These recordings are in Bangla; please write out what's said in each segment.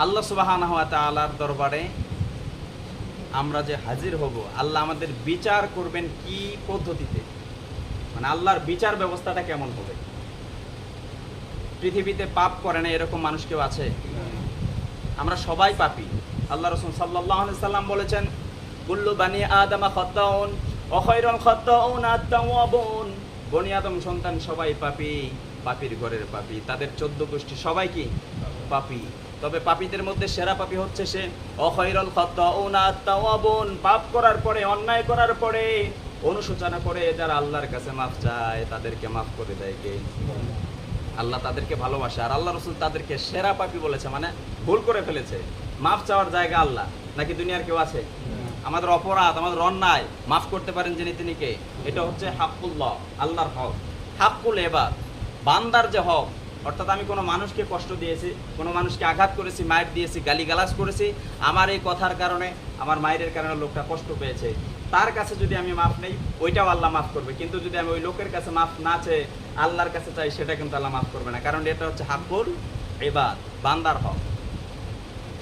আল্লাহ সুবহানাহু ওয়া তাআলার দরবারে আমরা যে হাজির হব, আল্লাহ আমাদের বিচার করবেন কি পদ্ধতিতে, মানে আল্লাহর বিচার ব্যবস্থাটা কেমন হবে। পৃথিবীতে পাপ করে না এরকম মানুষ কেউ আছে? আমরা সবাই পাপী। আল্লাহ রাসূল সাল্লাল্লাহু আলাইহি সাল্লাম বলেছেন, কুল্লু বানি আদমা খাত্তাউন ওয়া খায়রুল খাত্তাউন আত-তাওয়াবুন। বনি আদম সন্তান সবাই পাপী, পাপীর ঘরের পাপী, তাদের 14 গোষ্ঠী সবাই কি পাপী। তবে পাপীদের মধ্যে সেরা পাপী হচ্ছে সে ওয়া খায়রুল খাত্তাউন আত-তাওয়াবুন। পাপ করার পরে, অন্যায় করার পরে অনুশোচনা করে যারা আল্লাহর কাছে মাফ চায় তাদেরকে মাফ করে দেয় কে? আল্লাহ তাদেরকে ভালোবাসে। আর আল্লাহ রাসূল তাদেরকে সেরা পাপী বলেছে, মানে ভুল করে ফেলেছে, মাফ চাওয়ার জায়গা আল্লাহ, নাকি দুনিয়ার কেউ আছে? আমাদের অপরাধ, আমাদের অন্যায় মাফ করতে পারেন যিনি, তিনি কে? এটা হচ্ছে হাক্কুল্লাহ, আল্লাহর হক, হাক্কুল ইবাদ, বান্দার যে হক। অর্থাৎ আমি কোনো মানুষকে কষ্ট দিয়েছি, কোনো মানুষকে আঘাত করেছি, মায়ের দিয়েছি, গালিগালাজ করেছি, আমার এই কথার কারণে, আমার মায়ের কারণে লোকটা কষ্ট পেয়েছে, তার কাছে যদি আমি মাফ নেই ওইটাও আল্লাহ মাফ করবে। কিন্তু যদি আমি ওই লোকের কাছে মাফ না চেয়ে আল্লাহর কাছে চাই, সেটা কিন্তু আল্লাহ মাফ করবে না, কারণ এটা হচ্ছে হাক্কুল ইবাদ, বান্দার হক।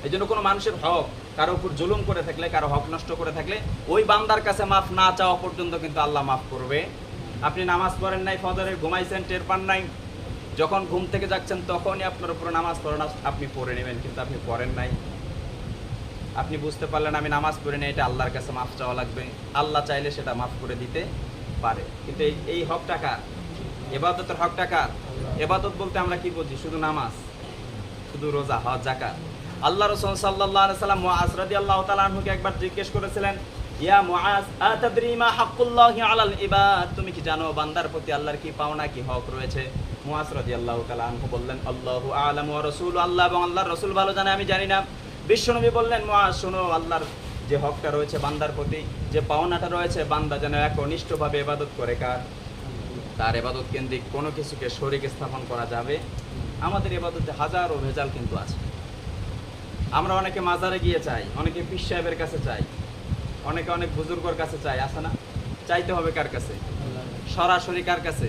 এই জন্য কোনো মানুষের হক কারো উপর জুলুম করে থাকলে, কারো হক নষ্ট করে থাকলে, ওই বান্দার কাছে মাফ না চাওয়া পর্যন্ত কিন্তু আল্লাহ মাফ করবে। আপনি নামাজ পড়েন নাই, ফজরে ঘুমাইছেন, টের পান নাই, যখন ঘুম থেকে যাচ্ছেন তখনই আপনার উপর নামাজ পড়েন, আপনি পড়ে নেবেন, কিন্তু আপনি পড়েন নাই। আপনি বুঝতে পারলেন আমি নামাজ পড়ি না, এটা আল্লাহর কাছে মাফ চাওয়া লাগবে। আল্লাহ চাইলে সেটা মাফ করে দিতে পারে। কিন্তু এই হকটা কার? ইবাদতের হকটা কার? ইবাদত বলতে আমরা কি বুঝি? শুধু নামাজ, শুধু রোজা, হজ, যাকাত। আল্লাহ রাসূল সাল্লাল্লাহু আলাইহি সাল্লাম মুআজ রাদিয়াল্লাহু তাআলা আনহুকে একবার জিজ্ঞেস করেছিলেন, ইয়া মুআজ আতাদরি মা হাক্কুল্লাহি আলাল ইবাদ, তুমি কি জানো বান্দার প্রতি আল্লাহর কি পাওনা, কি হক রয়েছে? মুআজ রাদিয়াল্লাহু তাআলা আনহু বললেন, আল্লাহু আ'লামু ওয়া রাসূলুহু, আল্লাহ এবং আল্লাহর রাসূল ভালো জানে, আমি জানি না। বিশ্বনবী বললেন, মুআজ শোনো, আল্লাহর যে হকটা রয়েছে বান্দার প্রতি, যে পাওনাটা রয়েছে, বান্দা যেন একনিষ্ঠভাবে ইবাদত করে কার? তার ইবাদত কেন্দ্রিক কোনো কিছুকে শরীক স্থাপন করা যাবে। আমাদের ইবাদতে হাজারো ভেজাল কিন্তু আছে। আমরা অনেকে মাজারে গিয়ে চাই, অনেকে পীর সাহেবের কাছে চাই, অনেকে অনেক বুজুর্গর কাছে চাই, আছে না? চাইতে হবে কার কাছে? সরাসরি কার কাছে?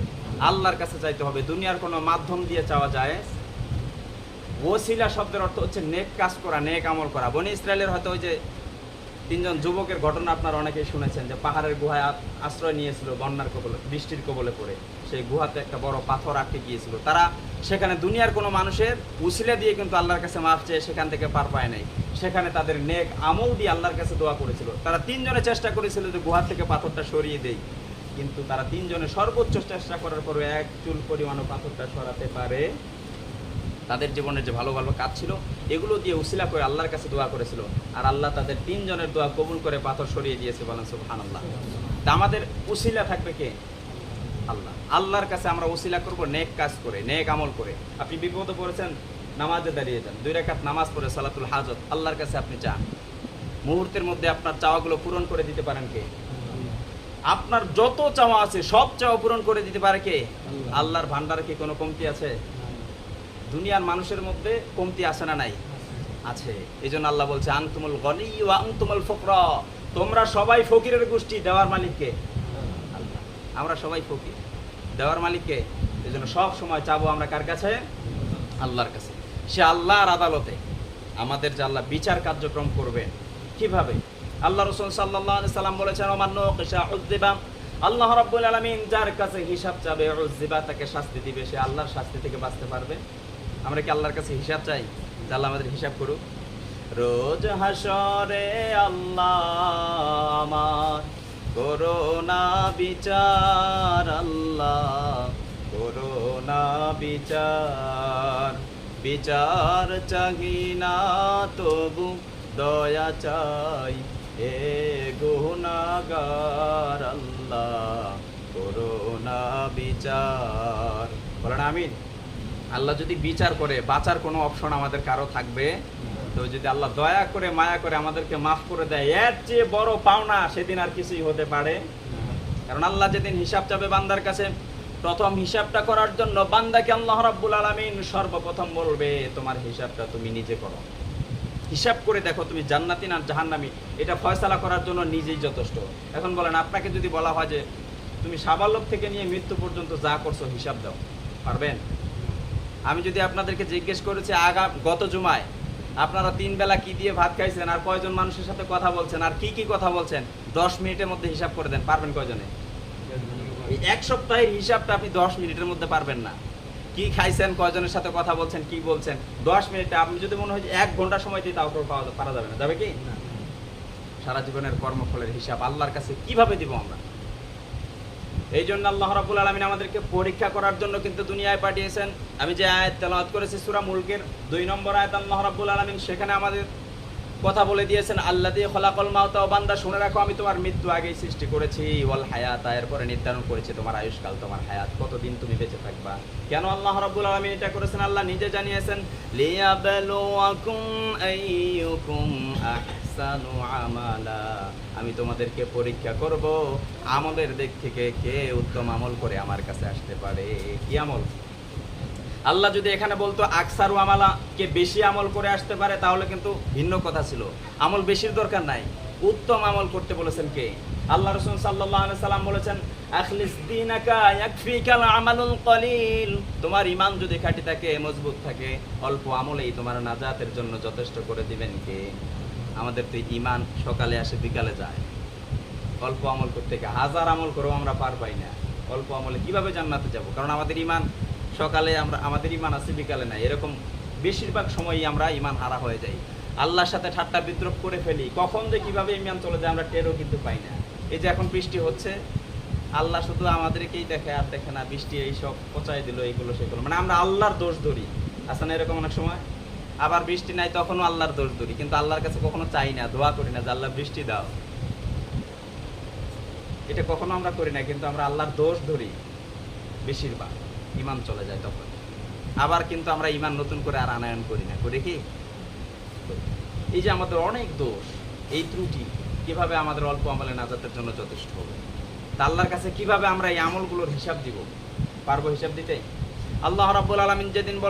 আল্লাহর কাছে চাইতে হবে। দুনিয়ার কোনো মাধ্যম দিয়ে চাওয়া যায়? ওসিলা শব্দের অর্থ হচ্ছে নেক কাজ করা, নেক আমল করা। বনি ইসরায়েলের হয়তো ওই যে 3 জন যুবকের ঘটনা আপনারা অনেকেই শুনেছেন, যে পাহাড়ের গুহায় আশ্রয় নিয়েছিল বন্যার কবলে, বৃষ্টির কবলে পড়ে। সেই গুহাতে একটা বড় পাথর আটকে গিয়েছিল। তারা সেখানে দুনিয়ার কোনো মানুষের উসিলা দিয়ে কিন্তু আল্লাহর কাছে মাফ চেয়ে সেখান থেকে পার পায় নাই। সেখানে তাদের নেক আমল দিয়ে আল্লাহর কাছে দোয়া করেছিল। তারা 3 জনে চেষ্টা করেছিল যে গুহা থেকে পাথরটা সরিয়ে দেই, কিন্তু তারা 3 জনে সর্বোচ্চ চেষ্টা করার পরে এক চুল পরিমাণও পাথরটা সরাতে পারে। তাদের জীবনের যে ভালো ভালো কাজ ছিল এগুলো দিয়ে উসিলা করে আল্লাহর কাছে দোয়া করেছিল, আর আল্লাহ তাদের 3 জনের দোয়া কবুল করে পাথর সরিয়ে দিয়েছে। বলেন সুবহানাল্লাহ। তা আমাদের উসিলা থাকবে কে? আল্লাহ। আল্লাহর কাছে আমরা উসিলা করব নেক কাজ করে, নেক আমল করে। আপনি বিপদে পড়েছেন, নামাজে দাঁড়িয়ে যান, 2 রাকাত নামাজ পড়ে সালাতুল হাজত আল্লাহর কাছে আপনি চান, মুহূর্তের মধ্যে আপনার চাওয়াগুলো পূরণ করে দিতে পারেন কে? আপনার যত চাওয়া আছে সব চাওয়া পূরণ করে দিতে পারে কে? আল্লাহর ভান্ডারে কি কোনো কমতি আছে? দুনিয়ার মানুষের মধ্যে কমতি আছে না নাই? আছে। এই জন্য আল্লাহ বলছে, আনতুমুল গনি ওয়া আনতুমুল ফুকরা, তোমরা সবাই ফকিরের গোষ্ঠী, দেওয়ার মালিক কে? আল্লাহ। আমরা সবাই ফকির, দেওয়ার মালিক কে? এই জন্য সব সময় চাবো আমরা কার কাছে? আল্লাহর কাছে। সে আল্লাহর আদালতে আমাদের যে আল্লাহ বিচার কার্যক্রম করবেন কিভাবে? আল্লাহ রাসূল সাল্লাল্লাহু আলাইহি সাল্লাম বলেছেন, ওমান নুকিশা উযযিবা, আল্লাহ রাব্বুল আলামিন যার কাছে হিসাব চাবে, উযযিবা, তাকে শাস্তি দিবে, সে আল্লাহর শাস্তি থেকে বাঁচতে পারবে। আমরা কি আল্লাহর কাছে হিসাব চাই যে আল্লাহ আমাদের হিসাব করুক? রোজ হাসরে আল্লাহ আমার করোনা বিচার, আল্লাহ করোনা বিচার, বিচার চাহি না তবু দয়া চাই, এ গুনাহগার, আল্লাহ করোনা বিচার। বলেন আমিন। আল্লাহ যদি বিচার করে বাঁচার কোনো অপশন আমাদের কারো থাকবে? তো যদি আল্লাহ দয়া করে মায়া করে আমাদেরকে মাফ করে দেয়, এর চেয়ে বড় পাওনা সেদিন আর কিছুই হতে পারে। কারণ আল্লাহ যেদিন হিসাব চাবে বান্দার কাছে, প্রথম হিসাবটা করার জন্য বান্দাকে আল্লাহ রাব্বুল আলামিন সর্বপ্রথম বলবে, তোমার হিসাবটা তুমি নিজে করো, হিসাব করে দেখো তুমি জান্নাতি না জাহান্নামী, এটা ফয়সালা করার জন্য নিজেই যথেষ্ট। এখন বলেন, আপনাকে যদি বলা হয় যে তুমি সাবালক থেকে নিয়ে মৃত্যু পর্যন্ত যা করছো হিসাব দাও, পারবেন? আমি যদি আপনাদেরকে জিজ্ঞেস করেছি গত জুমায় আপনারা 3 বেলা কি দিয়ে ভাত খাইছেন, আর কয়জন মানুষের সাথে কথা বলছেন, আর কি কি কথা বলছেন, 10 মিনিটের মধ্যে হিসাব করে দেন। পারবেন কয়জনে? এই 1 সপ্তাহের হিসাবটা আপনি 10 মিনিটের মধ্যে পারবেন না। কি খাইছেন, কয়জনের সাথে কথা বলছেন, কি বলছেন, 10 মিনিটে আপনি যদি মনে হয় যে 1 ঘন্টা সময় দিয়ে তাও পারা যাবে না। যাবে কি? সারা জীবনের কর্মফলের হিসাব আল্লাহর কাছে কিভাবে দিব আমরা? এই জন্য আল্লাহ রাব্বুল আলামিন আমাদেরকে পরীক্ষা করার জন্য কিন্তু দুনিয়ায় পাঠিয়েছেন। আমি যে আয়াত তেলাওয়াত করেছি সূরা মুলকের 2 নম্বর আয়াত, আল্লাহ রাব্বুল আলামিন সেখানে আমাদের কথা বলে দিয়েছেন, আল্লাযী খলাকাল মাউতা, ও বান্দা শুনে রাখো আমি তোমার মৃত্যু আগেই সৃষ্টি করেছি, ওয়াল হায়াতা, এরপরে নির্ধারণ করেছি তোমার আয়ুষ্কাল, তোমার হায়াত, কতদিন তুমি বেঁচে থাকবা। কেন আল্লাহ রাব্বুল আলামিন এটা করেছেন? আল্লাহ নিজে জানিয়েছেন, লিয়াবলুয়াকুম আইয়ুকুম আহসানু আমালা, আমি তোমাদেরকে পরীক্ষা করব আমলের দিক থেকে কে উত্তম আমল করে আমার কাছে আসতে পারে। কি আমল? আল্লাহ যদি এখানে বলতো আকসারু আমালা, কে বেশি আমল করে আসতে পারে, তাহলে কিন্তু ভিন্ন কথা ছিল। আমল বেশির দরকার নাই, উত্তম আমল করতে বলেছেন কে? আল্লাহ রাসূল সাল্লাল্লাহু আলাইহি সাল্লাম বলেছেন, আখলিস দীনাকা ইয়াকফিকাল আমালুল কলিল, তোমার ঈমান যদি খাঁটি থাকে, মজবুত থাকে, অল্প আমলেই তোমার নাজাতের জন্য যথেষ্ট করে দিবেন কে? আমাদের তো ঈমান সকালে আসে বিকালে যায়। অল্প আমল করতে গিয়ে হাজার আমল করেও আমরা পার পাই না। অল্প আমলে কিভাবে জান্নাতে যাব? কারণ আমাদের ঈমান সকালে আমাদের ঈমান আছে, বিকালে নাই। এরকম বেশিরভাগ সময়ই আমরা ঈমান হারা হয়ে যাই, আল্লাহর সাথে ঠাট্টা বিদ্রূপ করে ফেলি। কখন যে কিভাবে ঈমান চলে যায় আমরা টেরও কিন্তু পাই না। এই যে এখন বৃষ্টি হচ্ছে, আল্লাহ শুধু আমাদেরকেই দেখে আর দেখে না, বৃষ্টি এইসব পচাই দিল, এইগুলো সেগুলো, মানে আমরা আল্লাহর দোষ ধরি। আসলে না এরকম অনেক সময়? আবার বৃষ্টি নাই তখনও আল্লাহর দোষ ধরি, কিন্তু আল্লাহর কাছে কখনো চাই না, দোয়া করি না যে আল্লাহ বৃষ্টি দাও। এটা কখনো আমরা করি না, কিন্তু আমরা আল্লাহর দোষ ধরি বেশিরভাগ। ঈমান চলে যায় তখন। আবার কিন্তু আমরা ঈমান নতুন করে আর আনয়ন করি না, করি কি? এই যে আমাদের অনেক দোষ, এই ত্রুটি কিভাবে আমাদের অল্প আমলে নাজাতের জন্য যথেষ্ট হবে? তা আল্লাহর কাছে কিভাবে আমরা এই আমলগুলোর হিসাব দিব? পারবো হিসাব দিতে? আল্লাহ রাব্বুল আলামিন যেদিন